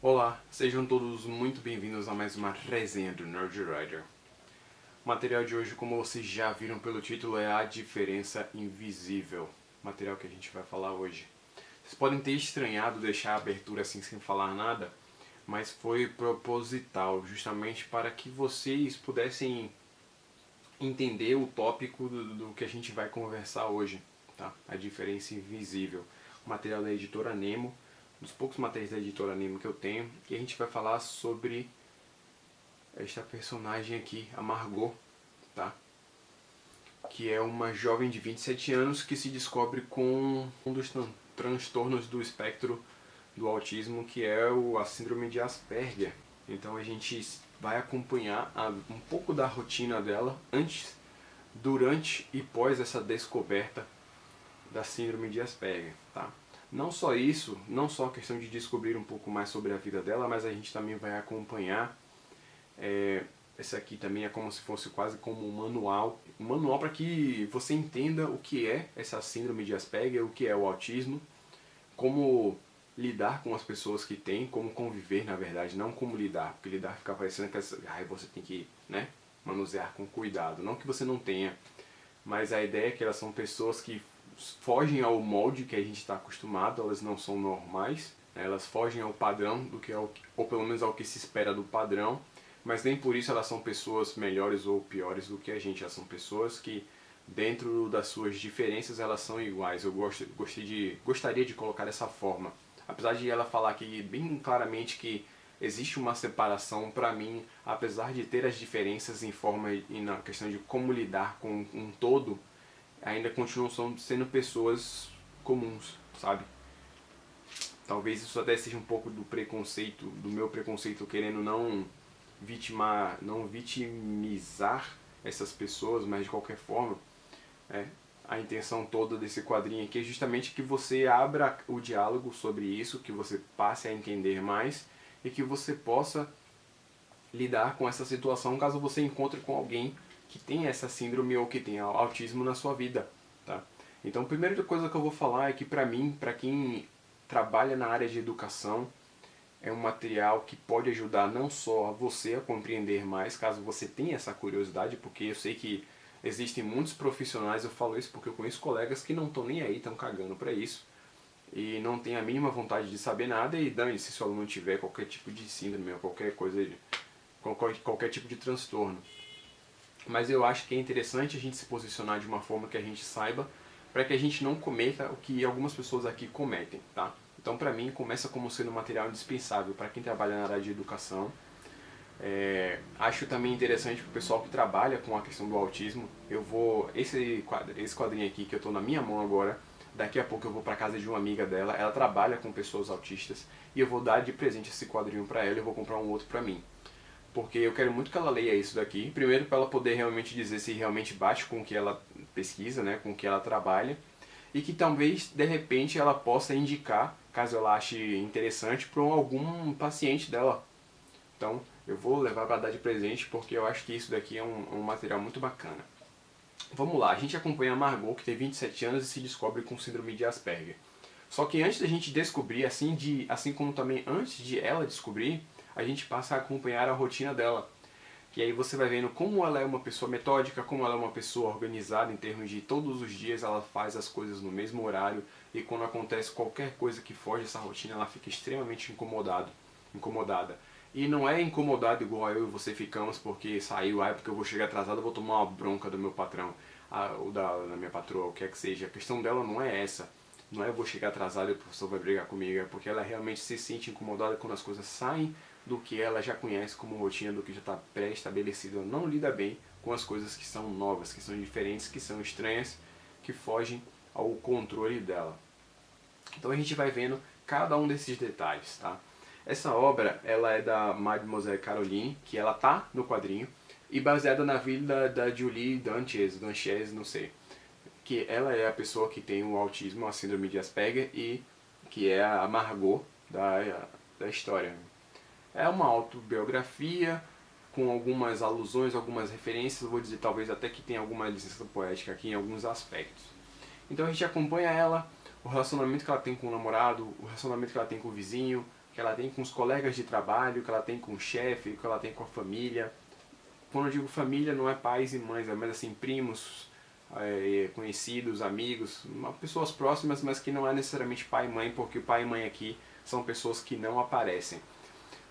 Olá, sejam todos muito bem-vindos a mais uma resenha do Nerd Rider. O material de hoje, como vocês já viram pelo título, é A Diferença Invisível. O material que a gente vai falar hoje. Vocês podem ter estranhado deixar a abertura assim sem falar nada, mas foi proposital, justamente para que vocês pudessem entender o tópico do que a gente vai conversar hoje, tá? A Diferença Invisível. O material da editora Nemo, um dos poucos materiais da editora Nemo que eu tenho, e a gente vai falar sobre esta personagem aqui, a Margot, tá? Que é uma jovem de 27 anos que se descobre com um dos transtornos do espectro do autismo, que é a síndrome de Asperger. Então a gente vai acompanhar um pouco da rotina dela antes, durante e pós essa descoberta da síndrome de Asperger, tá? Não só isso, não só a questão de descobrir um pouco mais sobre a vida dela, mas a gente também vai acompanhar esse aqui também é como se fosse quase como um manual para que você entenda o que é essa síndrome de Asperger, o que é o autismo, como lidar com as pessoas que têm, como conviver, na verdade, não como lidar, porque lidar fica parecendo que você tem que, né, manusear com cuidado, não que você não tenha, mas a ideia é que elas são pessoas que fogem ao molde que a gente está acostumado, elas não são normais, né, elas fogem ao padrão do que é ou pelo menos ao que se espera do padrão, mas nem por isso elas são pessoas melhores ou piores do que a gente, elas são pessoas que dentro das suas diferenças elas são iguais. Eu gostaria de colocar dessa forma. Apesar de ela falar aqui bem claramente que existe uma separação, para mim, apesar de ter as diferenças em forma e na questão de como lidar com um todo, ainda continuam sendo pessoas comuns, sabe? Talvez isso até seja um pouco do preconceito, do meu preconceito querendo não vitimizar essas pessoas, mas de qualquer forma, a intenção toda desse quadrinho aqui é justamente que você abra o diálogo sobre isso, que você passe a entender mais e que você possa lidar com essa situação caso você encontre com alguém que tem essa síndrome ou que tem autismo na sua vida, tá? Então, a primeira coisa que eu vou falar é que para mim, para quem trabalha na área de educação, é um material que pode ajudar não só você a compreender mais, caso você tenha essa curiosidade, porque eu sei que existem muitos profissionais, eu falo isso porque eu conheço colegas que não estão nem aí, estão cagando para isso, e não tem a mínima vontade de saber nada, e dane-se se o aluno tiver qualquer tipo de síndrome ou qualquer coisa, qualquer tipo de transtorno. Mas eu acho que é interessante a gente se posicionar de uma forma que a gente saiba, para que a gente não cometa o que algumas pessoas aqui cometem, tá? Então, para mim, começa como sendo um material indispensável para quem trabalha na área de educação. Acho também interessante para o pessoal que trabalha com a questão do autismo. Esse quadrinho aqui que eu estou na minha mão agora, daqui a pouco eu vou para casa de uma amiga dela, ela trabalha com pessoas autistas, e eu vou dar de presente esse quadrinho para ela e eu vou comprar um outro para mim. Porque eu quero muito que ela leia isso daqui. Primeiro, para ela poder realmente dizer se realmente bate com o que ela pesquisa, né, com o que ela trabalha. E que talvez, de repente, ela possa indicar, caso ela ache interessante, para algum paciente dela. Então, eu vou levar para dar de presente, porque eu acho que isso daqui é um material muito bacana. Vamos lá, a gente acompanha a Margot, que tem 27 anos e se descobre com síndrome de Asperger. Só que antes da gente descobrir, assim como também antes de ela descobrir, a gente passa a acompanhar a rotina dela. E aí você vai vendo como ela é uma pessoa metódica, como ela é uma pessoa organizada em termos de todos os dias ela faz as coisas no mesmo horário, e quando acontece qualquer coisa que foge dessa rotina ela fica extremamente incomodada. E não é incomodado igual eu e você ficamos porque saiu, porque eu vou chegar atrasado, eu vou tomar uma bronca do meu patrão, ou da minha patroa, o que é que seja. A questão dela não é essa. Não é eu vou chegar atrasado e o professor vai brigar comigo, é porque ela realmente se sente incomodada quando as coisas saem do que ela já conhece como rotina, do que já está pré-estabelecido. Ela não lida bem com as coisas que são novas, que são diferentes, que são estranhas, que fogem ao controle dela. Então a gente vai vendo cada um desses detalhes, tá? Essa obra, ela é da Mademoiselle Caroline, que ela tá no quadrinho, e baseada na vida da Julie Danches, não sei. Que ela é a pessoa que tem o autismo, a síndrome de Asperger, e que é a Margot da história. É uma autobiografia com algumas alusões, algumas referências, eu vou dizer talvez até que tem alguma licença poética aqui em alguns aspectos. Então a gente acompanha ela, o relacionamento que ela tem com o namorado, o relacionamento que ela tem com o vizinho, que ela tem com os colegas de trabalho, que ela tem com o chefe, que ela tem com a família. Quando eu digo família, não é pais e mães, é mais assim, primos, conhecidos, amigos, pessoas próximas, mas que não é necessariamente pai e mãe, porque o pai e mãe aqui são pessoas que não aparecem.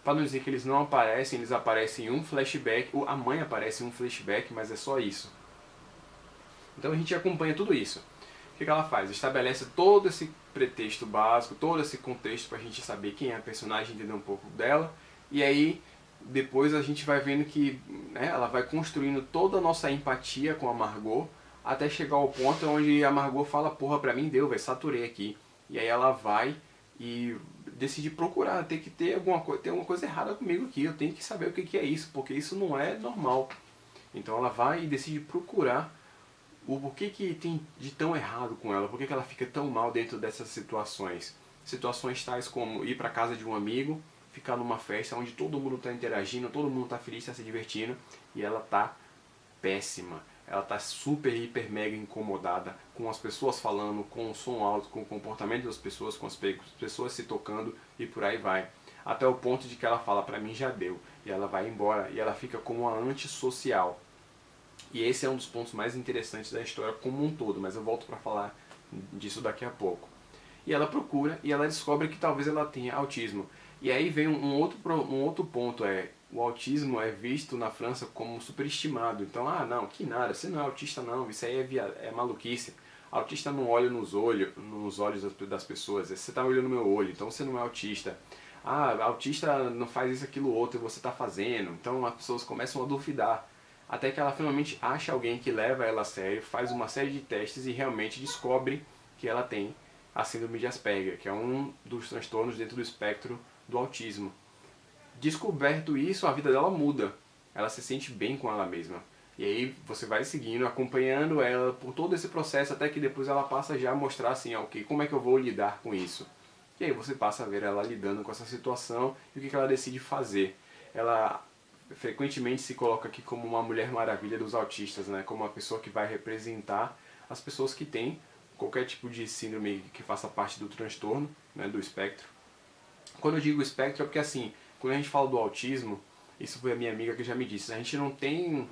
Para não dizer que eles não aparecem, eles aparecem em um flashback, a mãe aparece em um flashback, mas é só isso. Então a gente acompanha tudo isso. O que ela faz? Estabelece todo esse pretexto básico, todo esse contexto para a gente saber quem é a personagem, entender um pouco dela, e aí depois a gente vai vendo que, né, ela vai construindo toda a nossa empatia com a Margot, até chegar ao ponto onde a Margot fala, porra, pra mim deu, velho, saturei aqui. E aí ela vai e decide procurar, tem que ter alguma coisa errada comigo aqui, eu tenho que saber o que é isso, porque isso não é normal. Então ela vai e decide procurar o porquê que tem de tão errado com ela, por que ela fica tão mal dentro dessas situações. Situações tais como ir para casa de um amigo, ficar numa festa onde todo mundo está interagindo, todo mundo está feliz, está se divertindo, e ela está péssima. Ela está super, hiper, mega incomodada com as pessoas falando, com o som alto, com o comportamento das pessoas, com as pessoas se tocando e por aí vai. Até o ponto de que ela fala, pra mim já deu. E ela vai embora e ela fica como uma antissocial. E esse é um dos pontos mais interessantes da história como um todo, mas eu volto para falar disso daqui a pouco. E ela procura e ela descobre que talvez ela tenha autismo. E aí vem um outro ponto, o autismo é visto na França como superestimado. Então, não, que nada, você não é autista não, isso aí é maluquice. Autista não olha nos olhos das pessoas, você está olhando no meu olho, então você não é autista. Autista não faz isso, aquilo, outro, você está fazendo. Então as pessoas começam a duvidar. Até que ela finalmente acha alguém que leva ela a sério, faz uma série de testes e realmente descobre que ela tem a síndrome de Asperger, que é um dos transtornos dentro do espectro do autismo. Descoberto isso, a vida dela muda. Ela se sente bem com ela mesma. E aí você vai seguindo, acompanhando ela por todo esse processo, até que depois ela passa já a mostrar assim, ok, como é que eu vou lidar com isso? E aí você passa a ver ela lidando com essa situação e o que ela decide fazer. Ela frequentemente se coloca aqui como uma mulher maravilha dos autistas, né? Como uma pessoa que vai representar as pessoas que têm qualquer tipo de síndrome que faça parte do transtorno, né, do espectro. Quando eu digo espectro é porque assim, quando a gente fala do autismo, isso foi a minha amiga que já me disse, a gente não tem...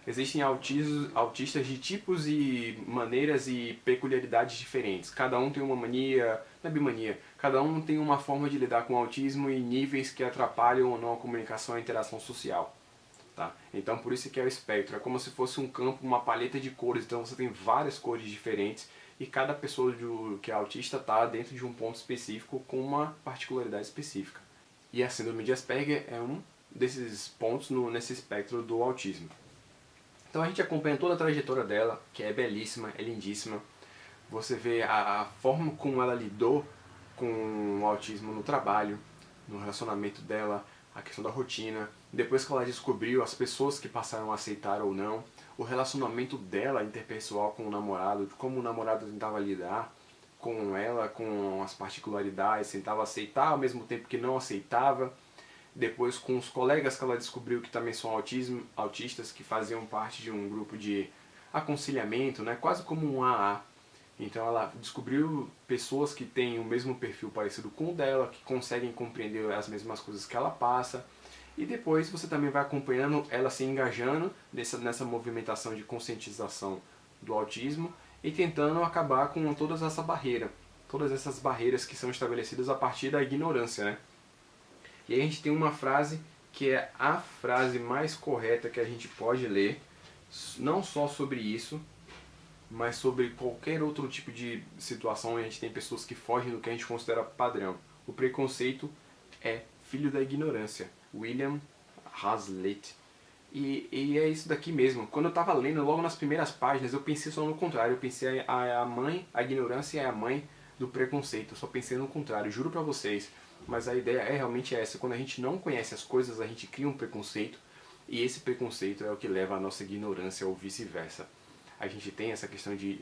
Existem autistas de tipos e maneiras e peculiaridades diferentes. Cada um tem uma mania, não é bimania, cada um tem uma forma de lidar com o autismo em níveis que atrapalham ou não a comunicação e a interação social. Tá? Então por isso que é o espectro, é como se fosse um campo, uma paleta de cores, então você tem várias cores diferentes e cada pessoa que é autista está dentro de um ponto específico com uma particularidade específica. E a síndrome de Asperger é um desses pontos nesse espectro do autismo. Então a gente acompanha toda a trajetória dela, que é belíssima, é lindíssima. Você vê a forma como ela lidou com o autismo no trabalho, no relacionamento dela, a questão da rotina. Depois que ela descobriu, as pessoas que passaram a aceitar ou não, o relacionamento dela interpessoal com o namorado, como o namorado tentava lidar com ela, com as particularidades, tentava aceitar ao mesmo tempo que não aceitava. Depois com os colegas que ela descobriu que também são autistas, que faziam parte de um grupo de aconselhamento, né? Quase como um AA. Então ela descobriu pessoas que têm o mesmo perfil parecido com o dela, que conseguem compreender as mesmas coisas que ela passa. E depois você também vai acompanhando ela se engajando nessa movimentação de conscientização do autismo e tentando acabar com todas essas barreiras que são estabelecidas a partir da ignorância, né? E aí a gente tem uma frase que é a frase mais correta que a gente pode ler, não só sobre isso, mas sobre qualquer outro tipo de situação onde a gente tem pessoas que fogem do que a gente considera padrão. O preconceito é filho da ignorância. William Hazlitt. E é isso daqui mesmo. Quando eu estava lendo, logo nas primeiras páginas, eu pensei só no contrário. Eu pensei a ignorância é a mãe do preconceito. Eu só pensei no contrário, juro pra vocês. Mas a ideia é realmente essa. Quando a gente não conhece as coisas, a gente cria um preconceito. E esse preconceito é o que leva à nossa ignorância ou vice-versa. A gente tem essa questão de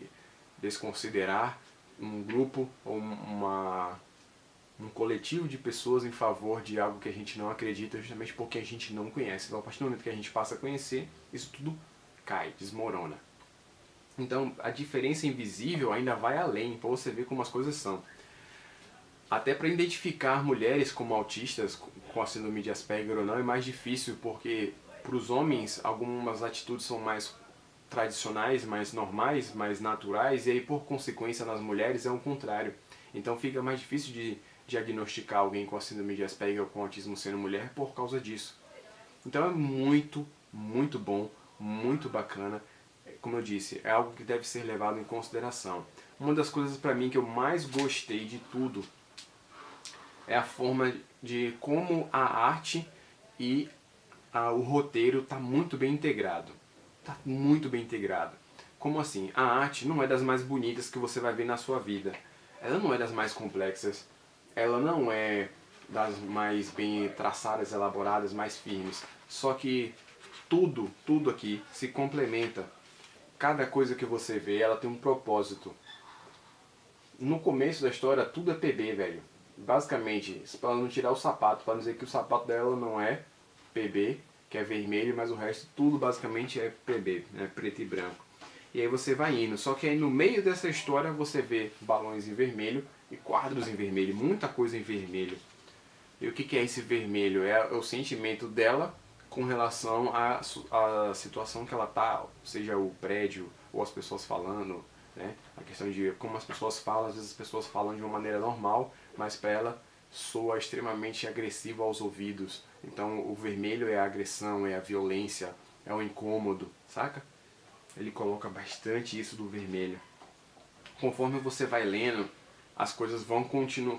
desconsiderar um grupo ou um coletivo de pessoas em favor de algo que a gente não acredita justamente porque a gente não conhece. Então a partir do momento que a gente passa a conhecer, isso tudo cai, desmorona. Então a diferença invisível ainda vai além, para você ver como as coisas são. Até para identificar mulheres como autistas com a síndrome de Asperger ou não é mais difícil, porque para os homens algumas atitudes são mais tradicionais, mais normais, mais naturais, e aí por consequência nas mulheres é o contrário. Então fica mais difícil de diagnosticar alguém com a síndrome de Asperger ou com autismo sendo mulher por causa disso. Então é muito, muito bom, muito bacana. Como eu disse, é algo que deve ser levado em consideração. Uma das coisas para mim que eu mais gostei de tudo é a forma de como a arte e o roteiro está muito bem integrado. Está muito bem integrado. Como assim? A arte não é das mais bonitas que você vai ver na sua vida. Ela não é das mais complexas. Ela não é das mais bem traçadas, elaboradas, mais firmes. Só que tudo aqui se complementa. Cada coisa que você vê, ela tem um propósito. No começo da história, tudo é PB, velho. Basicamente, para não tirar o sapato, para dizer que o sapato dela não é PB, que é vermelho, mas o resto tudo basicamente é PB, né, preto e branco. E aí você vai indo, só que aí no meio dessa história você vê balões em vermelho e quadros em vermelho, muita coisa em vermelho. E o que é esse vermelho? É o sentimento dela com relação à situação que ela tá, seja o prédio ou as pessoas falando, né? A questão de como as pessoas falam, às vezes as pessoas falam de uma maneira normal, mas para ela soa extremamente agressivo aos ouvidos. Então o vermelho é a agressão, é a violência, é o incômodo, saca? Ele coloca bastante isso do vermelho. Conforme você vai lendo, as coisas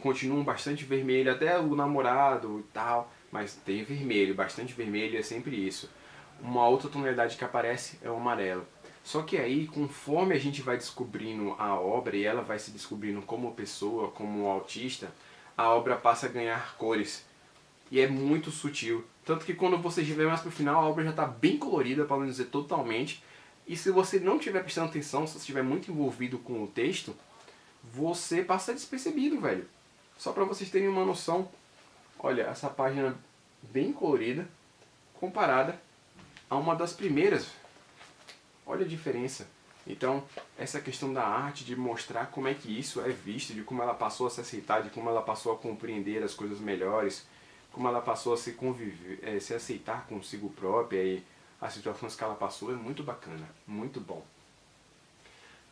continuam bastante vermelho, até o namorado e tal, mas tem vermelho, bastante vermelho, é sempre isso. Uma outra tonalidade que aparece é o amarelo. Só que aí, conforme a gente vai descobrindo a obra e ela vai se descobrindo como pessoa, como autista, a obra passa a ganhar cores. E é muito sutil. Tanto que quando você estiver mais pro final, a obra já está bem colorida, para não dizer totalmente. E se você não estiver prestando atenção, se você estiver muito envolvido com o texto, você passa despercebido, velho. Só para vocês terem uma noção, olha, essa página bem colorida, comparada a uma das primeiras. Olha a diferença. Então, essa questão da arte, de mostrar como é que isso é visto, de como ela passou a se aceitar, de como ela passou a compreender as coisas melhores, como ela passou a se conviver, se aceitar consigo própria e as situações que ela passou, é muito bacana, muito bom.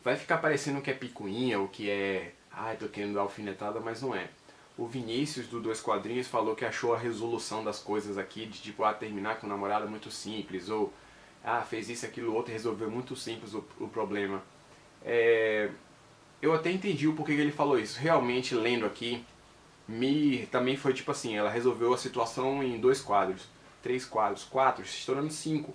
Vai ficar parecendo que é picuinha, ou que é, tô querendo dar alfinetada, mas não é. O Vinícius, do Dois Quadrinhos, falou que achou a resolução das coisas aqui, de tipo, terminar com o namorado muito simples, ou fez isso, aquilo, outro, e resolveu muito simples o problema. Eu até entendi o porquê que ele falou isso. Realmente, lendo aqui, também foi tipo assim, ela resolveu a situação em 2 quadros, 3 quadros, 4, se tornando 5.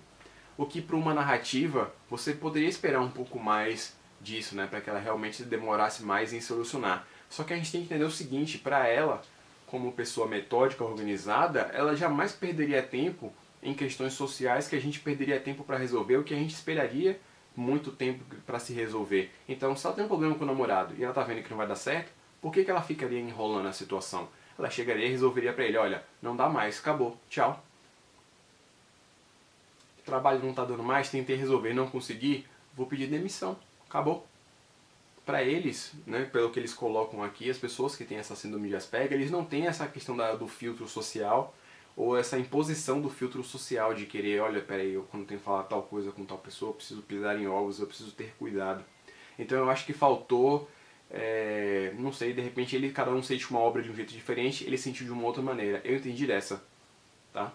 O que para uma narrativa, você poderia esperar um pouco mais disso, né, para que ela realmente demorasse mais em solucionar. Só que a gente tem que entender o seguinte, para ela, como pessoa metódica, organizada, ela jamais perderia tempo em questões sociais que a gente perderia tempo para resolver, o que a gente esperaria muito tempo para se resolver. Então, se ela tem um problema com o namorado e ela tá vendo que não vai dar certo, por que ela ficaria enrolando a situação? Ela chegaria e resolveria para ele, olha, não dá mais, acabou, tchau. O trabalho não tá dando mais, tentei resolver, não consegui, vou pedir demissão, acabou. Para eles, né, pelo que eles colocam aqui, as pessoas que têm essa síndrome de Asperger, eles não têm essa questão do filtro social, ou essa imposição do filtro social de querer, olha, peraí, eu quando tenho que falar tal coisa com tal pessoa, eu preciso pisar em ovos, eu preciso ter cuidado. Então eu acho que faltou, não sei, de repente cada um sente uma obra de um jeito diferente, ele sentiu de uma outra maneira. Eu entendi dessa, tá?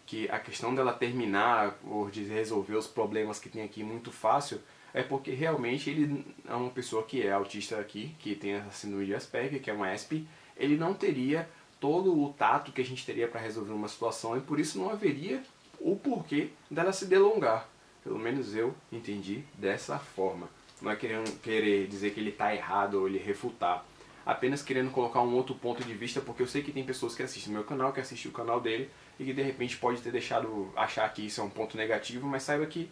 Que a questão dela terminar, ou de resolver os problemas que tem aqui muito fácil, é porque realmente ele é uma pessoa que é autista aqui, que tem a síndrome de Asperger, que é uma ESP, ele não teria todo o tato que a gente teria para resolver uma situação e por isso não haveria o porquê dela se delongar. Pelo menos eu entendi dessa forma. Não é querer dizer que ele está errado ou ele refutar. Apenas querendo colocar um outro ponto de vista, porque eu sei que tem pessoas que assistem meu canal, que assistem o canal dele e que de repente pode ter deixado achar que isso é um ponto negativo, mas saiba que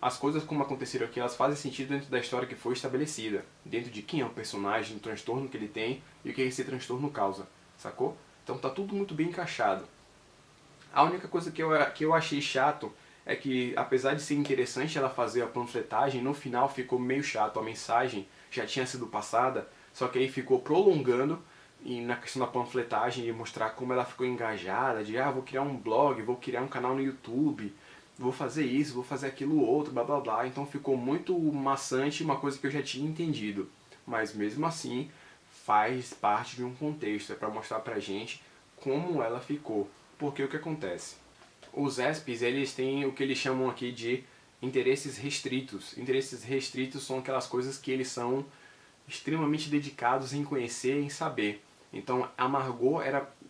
as coisas como aconteceram aqui, elas fazem sentido dentro da história que foi estabelecida, dentro de quem é o personagem, o transtorno que ele tem e o que esse transtorno causa, sacou? Então tá tudo muito bem encaixado. A única coisa que eu achei chato é que, apesar de ser interessante ela fazer a panfletagem, no final ficou meio chato, a mensagem já tinha sido passada, só que aí ficou prolongando e na questão da panfletagem, de mostrar como ela ficou engajada, de vou criar um blog, vou criar um canal no YouTube, vou fazer isso, vou fazer aquilo outro, blá blá blá. Então ficou muito maçante, uma coisa que eu já tinha entendido. Mas mesmo assim, faz parte de um contexto, é para mostrar pra gente como ela ficou. Porque o que acontece? Os ESPs, eles têm o que eles chamam aqui de interesses restritos. Interesses restritos são aquelas coisas que eles são extremamente dedicados em conhecer, em saber. Então a Margot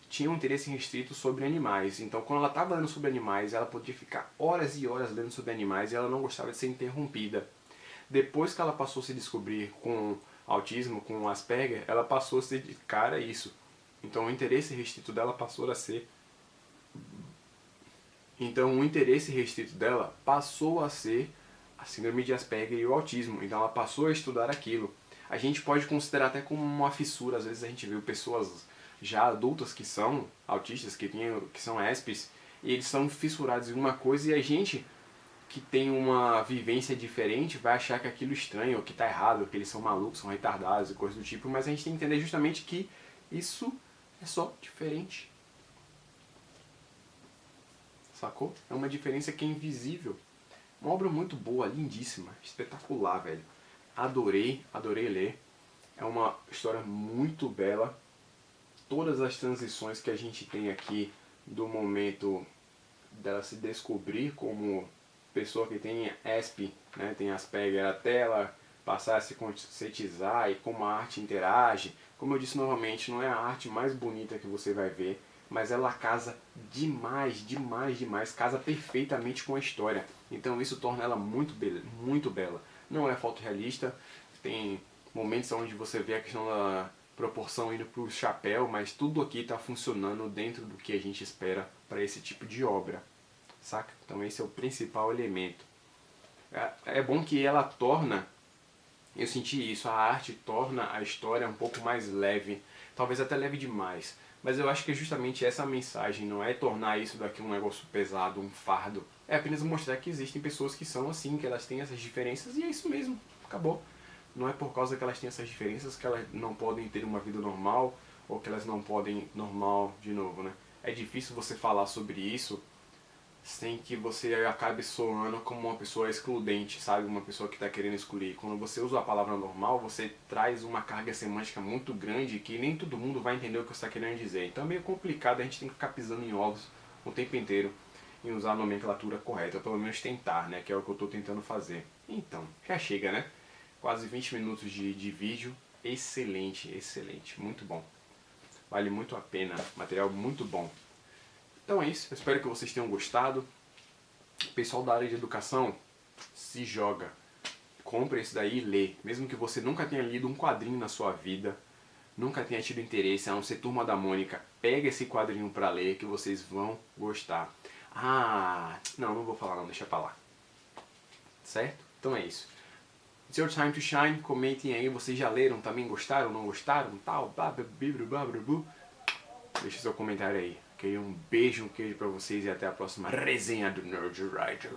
tinha um interesse restrito sobre animais. Então quando ela estava lendo sobre animais, ela podia ficar horas e horas lendo sobre animais e ela não gostava de ser interrompida. Depois que ela passou a se descobrir com autismo, com Asperger, ela passou a se dedicar a isso. Então o interesse restrito dela passou a ser... Então o interesse restrito dela passou a ser a síndrome de Asperger e o autismo. Então ela passou a estudar aquilo. A gente pode considerar até como uma fissura. Às vezes a gente vê pessoas já adultas que são autistas, que são ESPs, e eles são fissurados em uma coisa e a gente que tem uma vivência diferente vai achar que aquilo é estranho, ou que está errado, que eles são malucos, são retardados e coisas do tipo, mas a gente tem que entender justamente que isso é só diferente. Sacou? É uma diferença que é invisível. Uma obra muito boa, lindíssima, espetacular, velho. Adorei ler. É uma história muito bela. Todas as transições que a gente tem aqui do momento dela se descobrir como pessoa que tem ESP, né, tem Asperger, até ela passar a se conscientizar e como a arte interage. Como eu disse novamente, não é a arte mais bonita que você vai ver, mas ela casa demais, demais, demais, casa perfeitamente com a história. Então isso torna ela muito bela, muito bela. Não é fotorrealista, tem momentos onde você vê a questão da proporção indo para o chapéu, mas tudo aqui está funcionando dentro do que a gente espera para esse tipo de obra, saca? Então esse é o principal elemento. É bom que ela torna, eu senti isso, a arte torna a história um pouco mais leve, talvez até leve demais, mas eu acho que é justamente essa a mensagem, não é tornar isso daqui um negócio pesado, um fardo, é apenas mostrar que existem pessoas que são assim, que elas têm essas diferenças e é isso mesmo, acabou. Não é por causa que elas têm essas diferenças que elas não podem ter uma vida normal ou que elas não podem normal de novo, né? É difícil você falar sobre isso sem que você acabe soando como uma pessoa excludente, sabe? Uma pessoa que está querendo excluir. Quando você usa a palavra normal, você traz uma carga semântica muito grande que nem todo mundo vai entender o que você está querendo dizer. Então é meio complicado, a gente tem que ficar pisando em ovos o tempo inteiro e usar a nomenclatura correta, ou pelo menos tentar, né? Que é o que eu estou tentando fazer. Então, já chega, né? Quase 20 minutos de vídeo. Excelente, excelente. Muito bom. Vale muito a pena. Material muito bom. Então é isso. Eu espero que vocês tenham gostado. O pessoal da área de educação, se joga. Compre esse daí e lê. Mesmo que você nunca tenha lido um quadrinho na sua vida, nunca tenha tido interesse, a não ser Turma da Mônica, pega esse quadrinho pra ler que vocês vão gostar. Não vou falar não, deixa pra lá. Certo? Então é isso. It's your time to shine. Comentem aí, vocês já leram, também gostaram, não gostaram, tal, deixa seu comentário aí. Ok? Um beijo, um queijo pra vocês e até a próxima resenha do Nerd Writer.